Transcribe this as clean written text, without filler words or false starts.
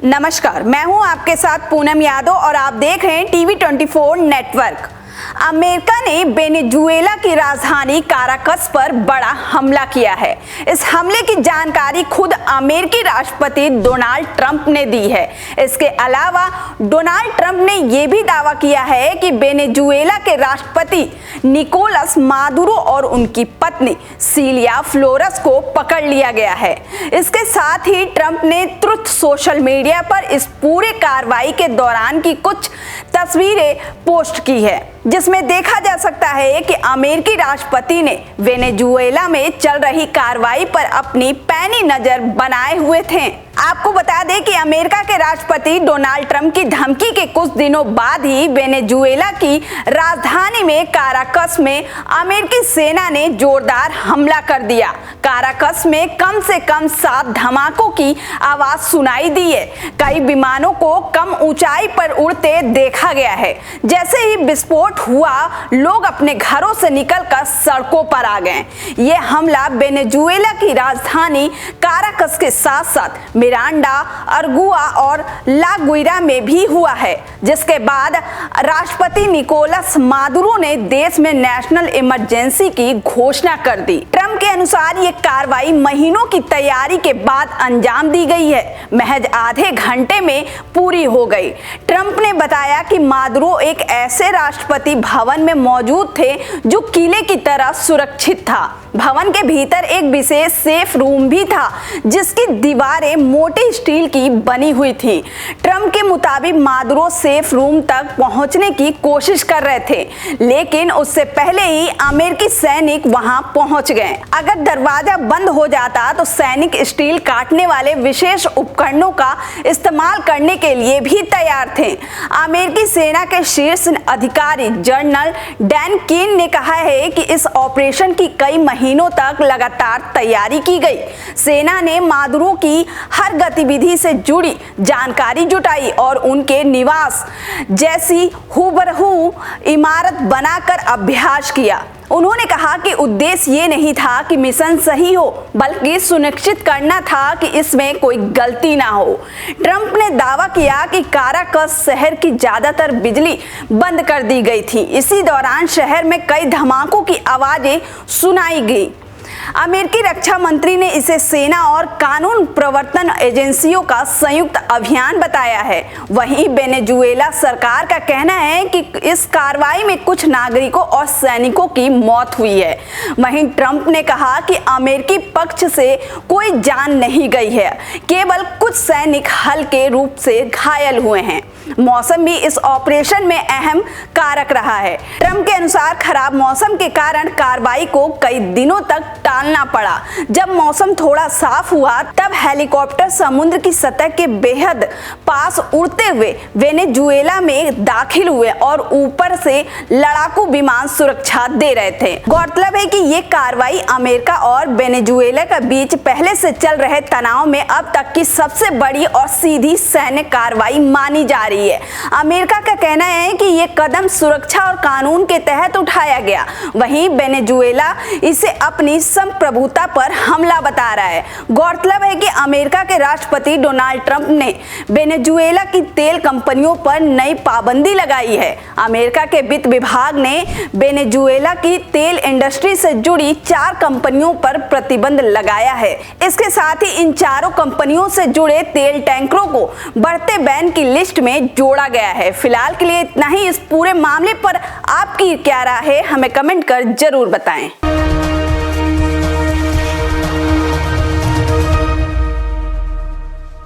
नमस्कार, मैं हूं आपके साथ पूनम यादव और आप देख रहे हैं टीवी 24 नेटवर्क। अमेरिका ने वेनेजुएला की राजधानी काराकस पर बड़ा हमला किया है। इस हमले की जानकारी खुद अमेरिकी राष्ट्रपति डोनाल्ड ट्रंप ने दी है। इसके अलावा डोनाल्ड ट्रंप ने यह भी दावा किया है कि वेनेजुएला के राष्ट्रपति निकोलस मादुरो और उनकी पत्नी सिलिया फ्लोरेस को पकड़ लिया गया है। इसके साथ ही ट्रंप ने ट्रुथ सोशल मीडिया पर इस पूरे कार्रवाई के दौरान की कुछ तस्वीरें पोस्ट की है, जिसमें देखा जा सकता है कि अमेरिकी राष्ट्रपति ने वेनेजुएला में चल रही कार्रवाई पर अपनी पैनी नजर बनाए हुए थे। आपको बता दें कि अमेरिका के राष्ट्रपति डोनाल्ड ट्रंप की धमकी के कुछ दिनों बाद ही वेनेजुएला की राजधानी में काराकस में अमेरिकी सेना ने जोरदार हमला कर दिया। काराकस में कम से कम 7 धमाकों की आवाज सुनाई दी है। कई विमानों को कम ऊंचाई पर उड़ते देखा गया है। जैसे ही विस्फोट हुआ, लोग अपने घरों से निकलकर सड़कों पर आ गए। ये हमला वेनेजुएला की राजधानी काराकस के साथ साथ मिरांडा, अरगुआ और ला गुइरा में भी हुआ है, जिसके बाद राष्ट्रपति निकोलस मादुरो ने देश में नेशनल इमरजेंसी की घोषणा कर दी। ट्रंप के अनुसार ये कार्रवाई महीनों की तैयारी के बाद अंजाम दी गई है, महज आधे घंटे में पूरी हो गई। ट्रंप ने बताया कि मादुरो एक ऐसे राष्ट्रपति भवन में मौजूद थे जो किले की तरह सुरक्षित था। भवन के भीतर एक विशेष सेफ रूम भी था, जिसकी दीवारें मोटे स्टील की बनी हुई थी। ट्रंप के मुताबिक मादुरो सेफ रूम तक पहुंचने की कोशिश कर रहे थे, लेकिन उससे पहले ही अमेरिकी सैनिक वहां पहुंच गए। अगर दरवाजा बंद हो जाता तो सैनिक स्टील काटने वाले विशेष उपकरणों का इस्तेमाल करने के लिए भी तैयार थे। अमेरिकी सेना के शीर्ष अधिकारी जनरल डैन केन ने कहा है कि इस ऑपरेशन की कई महीनों तक लगातार तैयारी की गई। सेना ने मादुरो की हर गतिविधि से जुड़ी जानकारी जुटाई और उनके निवास जैसी हूबहू इमारत बनाकर अभ्यास किया। उन्होंने कहा कि उद्देश्य ये नहीं था कि मिशन सही हो, बल्कि सुनिश्चित करना था कि इसमें कोई गलती ना हो। ट्रंप ने दावा किया कि काराकस शहर की ज्यादातर बिजली बंद कर दी गई थी। इसी दौरान शहर में कई धमाकों की आवाजें सुनाई गई। अमेरिकी रक्षा मंत्री ने इसे सेना और कानून प्रवर्तन एजेंसियों का संयुक्त अभियान बताया है। वहीं वेनेजुएला सरकार का कहना है कि इस कार्रवाई में कुछ नागरिकों और सैनिकों की मौत हुई है। वहीं ट्रंप ने कहा कि अमेरिकी पक्ष से कोई जान नहीं गई है, केवल कुछ सैनिक हल्के रूप से घायल हुए हैं। मौसम भी इस ऑपरेशन में अहम कारक रहा है। ट्रंप के अनुसार खराब मौसम के कारण कार्रवाई को कई दिनों तक टालना पड़ा। जब मौसम थोड़ा साफ हुआ, तब हेलीकॉप्टर समुद्र की सतह के बेहद पास उड़ते हुए वेनेजुएला में दाखिल हुए और ऊपर से लड़ाकू विमान सुरक्षा दे रहे थे। गौरतलब है कि ये कार्रवाई अमेरिका और वेनेजुएला के बीच पहले से चल रहे तनाव में अब तक की सबसे बड़ी और सीधी सैन्य कार्रवाई मानी जा रही है। अमेरिका का कहना है कि ये कदम सुरक्षा और कानून के तहत उठाया गया। वहीं वेनेजुएला इसे अपनी संप्रभुता पर हमला बता रहा है। गौरतलब है कि अमेरिका के राष्ट्रपति डोनाल्ड ट्रंप ने वेनेजुएला की तेल कंपनियों पर नई पाबंदी लगाई है। अमेरिका के वित्त विभाग ने वेनेजुएला की तेल इंडस्ट्री से जुड़ी 4 कंपनियों पर प्रतिबंध लगाया है। इसके साथ ही इन चारों कंपनियों से जुड़े तेल टैंकरों को बढ़ते बैन की लिस्ट में जोड़ा गया है। फिलहाल के लिए इतना ही। इस पूरे मामले पर आपकी क्या राय है, हमें कमेंट कर जरूर बताएं।